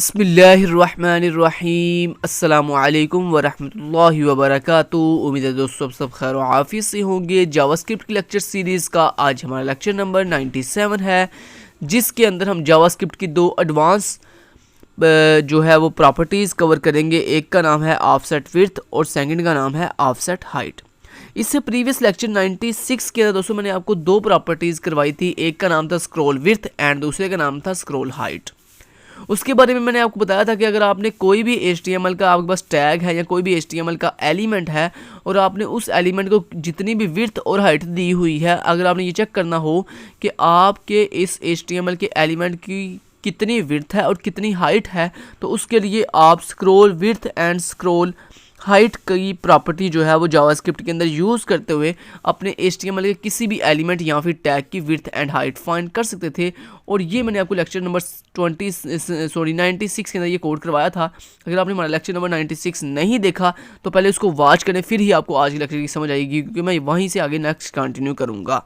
बिस्मिल्लाहिर्रहमानिर्रहीम अस्सलामुअलैकुम वरहमतुल्लाहि वबरकातुहू। उम्मीद है दोस्तों सब खैर आफियत से होंगे। जावास्क्रिप्ट की लेक्चर सीरीज़ का आज हमारा लेक्चर नंबर 97 है, जिसके अंदर हम जावास्क्रिप्ट की दो एडवांस जो है वो प्रॉपर्टीज़ कवर करेंगे। एक का नाम है ऑफसेट विड्थ और सेकंड का नाम है ऑफसेट हाइट। इससे प्रीवियस लेक्चर 96 के अंदर दोस्तों मैंने आपको दो प्रॉपर्टीज़ करवाई थी। एक का नाम था स्क्रॉल विड्थ एंड दूसरे का नाम था स्क्रॉल हाइट। उसके बारे में मैंने आपको बताया था कि अगर आपने कोई भी HTML का आपके पास टैग है या कोई भी HTML का एलिमेंट है और आपने उस एलिमेंट को जितनी भी विड्थ और हाइट दी हुई है, अगर आपने ये चेक करना हो कि आपके इस HTML के एलिमेंट की कितनी विड्थ है और कितनी हाइट है, तो उसके लिए आप scroll width and scroll height की प्रॉपर्टी जो है वो जावास्क्रिप्ट के अंदर यूज़ करते हुए अपने HTML के किसी भी एलिमेंट या फिर टैग की विड्थ एंड हाइट फाइंड कर सकते थे। और ये मैंने आपको लेक्चर नंबर 96 के अंदर ये कोड करवाया था। अगर आपने हमारा लेक्चर नंबर 96 नहीं देखा तो पहले उसको वॉच करें, फिर ही आपको आज की लेक्चर की समझ आएगी, क्योंकि मैं वहीं से आगे नेक्स्ट कंटिन्यू करूँगा।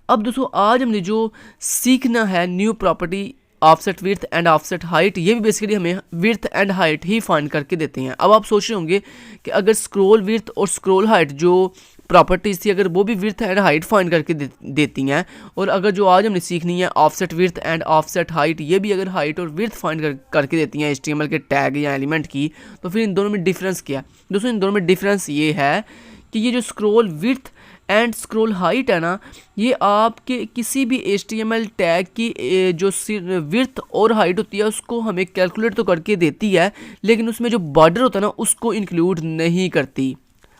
अब दोस्तों आज हमने जो सीखना है new property offset width and offset height, ये भी बेसिकली हमें width and height he find करके देते हैं। अब आप सोच रहे होंगे कि अगर स्क्रॉल विड्थ और स्क्रॉल हाइट जो प्रॉपर्टीज़ थी, अगर वो भी विड्थ एंड हाइट फाइंड करके देती हैं, और अगर जो आज हमने सीखनी है offset width and offset height, ये भी अगर हाइट और विड्थ फाइंड करके देती हैं HTML के टैग या एलिमेंट की, तो फिर इन दोनों में डिफरेंस क्या है दोस्तों? इन दोनों में डिफरेंस ये है कि ये जो scroll width and scroll height है ना, ये आपके किसी भी HTML टैग की जो विड्थ और हाइट होती है उसको हमें कैलकुलेट तो करके देती है, लेकिन उसमें जो बॉर्डर होता है ना उसको इंक्लूड नहीं करती।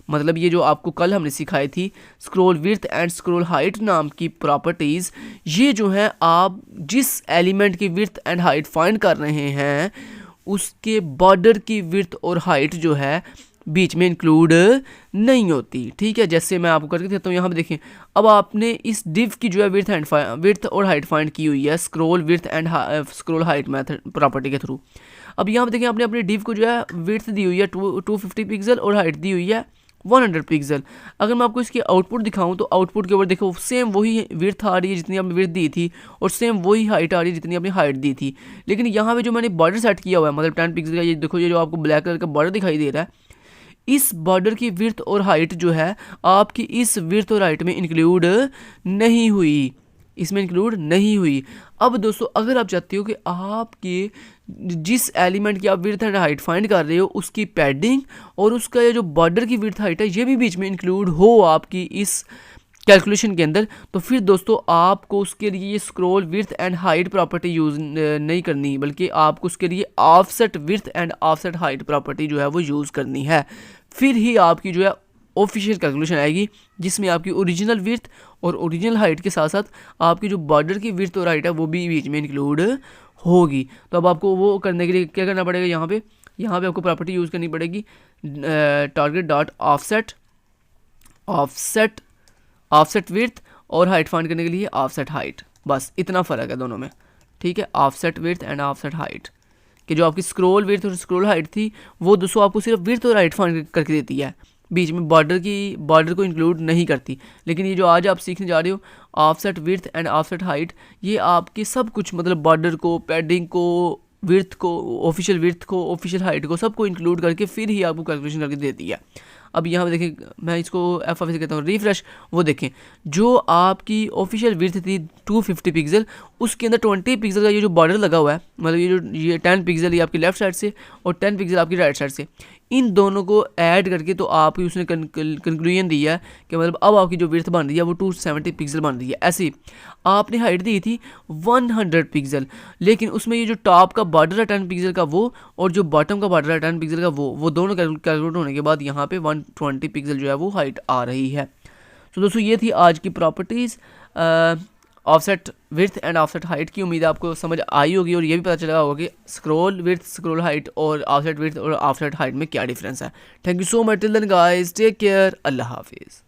मतलब ये जो आपको कल हमने सिखाई थी scroll width and scroll height नाम की प्रॉपर्टीज़, ये जो है आप जिस एलिमेंट की विड्थ एंड हाइट फाइंड कर रहे हैं उसके बॉर्डर की विड्थ और हाइट जो है बीच में इंक्लूड नहीं होती। ठीक है, जैसे मैं आपको करके देता हूँ। यहाँ पे देखें, अब आपने इस डिव की जो है विड्थ और हाइट फाइंड की हुई है scroll width and scroll height method property के थ्रू। अब यहाँ पे देखें, आपने अपने डिव को जो है विड्थ दी हुई है 250 पिक्सल और हाइट दी हुई है 100 पिक्सल। अगर मैं आपको इसकी आउटपुट दिखाऊं तो आउटपुट के ऊपर देखो सेम वही विड्थ आ रही है जितनी आपने विड्थ दी थी, और सेम वही हाइट आ रही है जितनी आपने हाइट दी थी। लेकिन यहाँ पे जो मैंने बॉर्डर सेट किया हुआ है, मतलब 10 पिक्सल का, ये देखो ये जो आपको ब्लैक कलर का बॉर्डर दिखाई दे रहा है, इस बॉर्डर की विड्थ और हाइट जो है आपकी इस विड्थ और हाइट में इंक्लूड नहीं हुई, इसमें इंक्लूड नहीं हुई। अब दोस्तों अगर आप चाहते हो कि आपके जिस एलिमेंट की आप विड्थ एंड हाइट फाइंड कर रहे हो उसकी पैडिंग और उसका ये जो बॉर्डर की विड्थ हाइट है ये भी बीच में इंक्लूड हो आपकी इस कैलकुलेशन के अंदर, तो फिर दोस्तों आपको उसके लिए ये scroll width and height property use नहीं करनी, बल्कि आपको उसके लिए offset width and offset height property जो है वो यूज़ करनी है। फिर ही आपकी जो है ऑफिशियल कैलकुलेशन आएगी, जिसमें आपकी ओरिजिनल विड्थ और ओरिजिनल हाइट के साथ साथ आपकी जो बॉर्डर की विड्थ और हाइट है वो भी बीच में इंक्लूड होगी। तो अब आपको वो करने के लिए क्या करना पड़ेगा? यहाँ पे आपको प्रॉपर्टी यूज़ करनी पड़ेगी टारगेट डॉट ऑफसेट विड्थ और हाइट फाइंड करने के लिए ऑफसेट हाइट। बस इतना फ़र्क है दोनों में। ठीक है, offset width and offset height कि जो आपकी स्क्रॉल विड्थ और स्क्रॉल हाइट थी वो दोस्तों आपको सिर्फ विड्थ और हाइट फाइंड करके देती है, बीच में बॉर्डर को इंक्लूड नहीं करती। लेकिन ये जो आज आप सीखने जा रहे हो offset width and offset height, ये आपकी सब कुछ मतलब बॉर्डर को, पैडिंग को, विड्थ को, ऑफिशियल विड्थ को, ऑफिशियल हाइट को, सबको इंक्लूड करके फिर ही आपको कैलकुलेशन करके देती है। अब यहाँ पे देखें, मैं इसको F5 से कहता हूँ रिफ्रेश, वो देखें जो आपकी ऑफिशियल विड्थ थी 250 पिक्सल, उसके अंदर 20 पिक्सल का ये जो बॉर्डर लगा हुआ है, मतलब ये 10 पिक्सल ये आपकी लेफ्ट साइड से और 10 पिक्सल आपकी राइट साइड से, इन दोनों को ऐड करके तो आपकी उसने कंक्लूजन दिया है कि मतलब अब आपकी जो विड्थ बन रही है वो 270 पिक्सल बन रही है। ऐसे ही आपने हाइट दी थी 100 पिक्सल, लेकिन उसमें ये जो टॉप का बॉर्डर है 10 पिक्सल का वो, और जो बॉटम का बॉर्डर है 10 पिक्सल का वो दोनों कैलकुलेट होने के बाद यहाँ पे 120 पिक्सल जो है वो हाइट आ रही है। तो दोस्तों ये थी आज की properties offset width and offset height की। उम्मीद आपको समझ आई होगी और ये भी पता चला होगा कि स्क्रॉल विड्थ, स्क्रॉल हाइट और ऑफसेट विड्थ और ऑफसेट हाइट में क्या डिफरेंस है। Thank you so much, till then guys, take care, अल्लाह हाफिज़।